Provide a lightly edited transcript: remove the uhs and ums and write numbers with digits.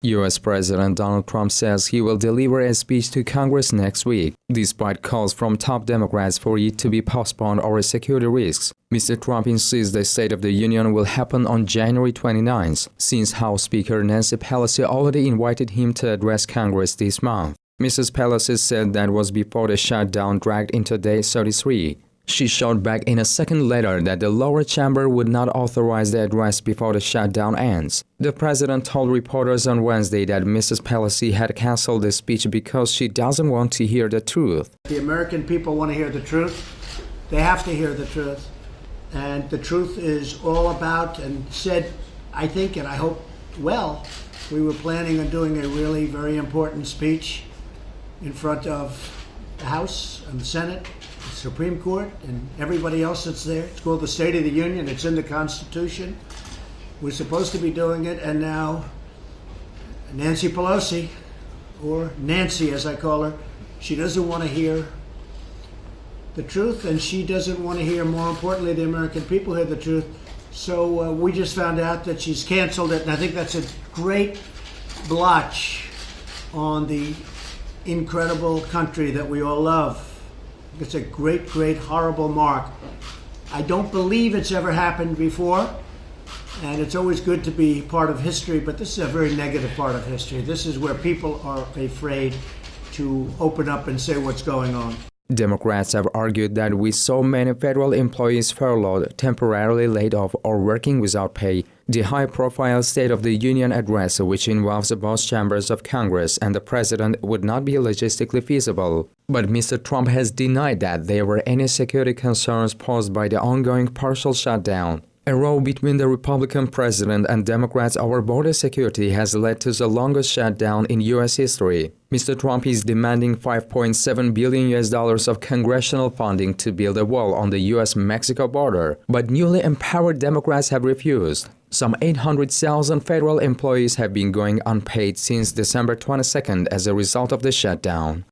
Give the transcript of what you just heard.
U.S. President Donald Trump says he will deliver a speech to Congress next week, despite calls from top Democrats for it to be postponed over security risks. Mr. Trump insists the State of the Union will happen on January 29th, since House Speaker Nancy Pelosi already invited him to address Congress this month. Mrs. Pelosi said that was before the shutdown dragged into day 33. She showed back in a second letter that the lower chamber would not authorize the address before the shutdown ends. The president told reporters on Wednesday that Mrs. Pelosi had canceled the speech because she doesn't want to hear the truth. The American people want to hear the truth. They have to hear the truth. And the truth is all about, and said, I think, and I hope well, we were planning on doing a really very important speech in front of the House and the Senate, the Supreme Court, and everybody else that's there. It's called the State of the Union. It's in the Constitution. We're supposed to be doing it, and now Nancy Pelosi, or Nancy as I call her, she doesn't want to hear the truth, and she doesn't want to hear, more importantly, the American people hear the truth. So we just found out that she's canceled it, and I think that's a great blotch on the incredible country that we all love. It's a great, great, horrible mark. I don't believe it's ever happened before, and it's always good to be part of history, but this is a very negative part of history. This is where people are afraid to open up and say what's going on. Democrats have argued that with so many federal employees furloughed, temporarily laid off, or working without pay, the high-profile State of the Union address, which involves both chambers of Congress and the president, would not be logistically feasible. But Mr. Trump has denied that there were any security concerns posed by the ongoing partial shutdown. A row between the Republican president and Democrats over border security has led to the longest shutdown in U.S. history. Mr. Trump is demanding $5.7 billion of congressional funding to build a wall on the U.S.-Mexico border, but newly empowered Democrats have refused. Some 800,000 federal employees have been going unpaid since December 22nd as a result of the shutdown.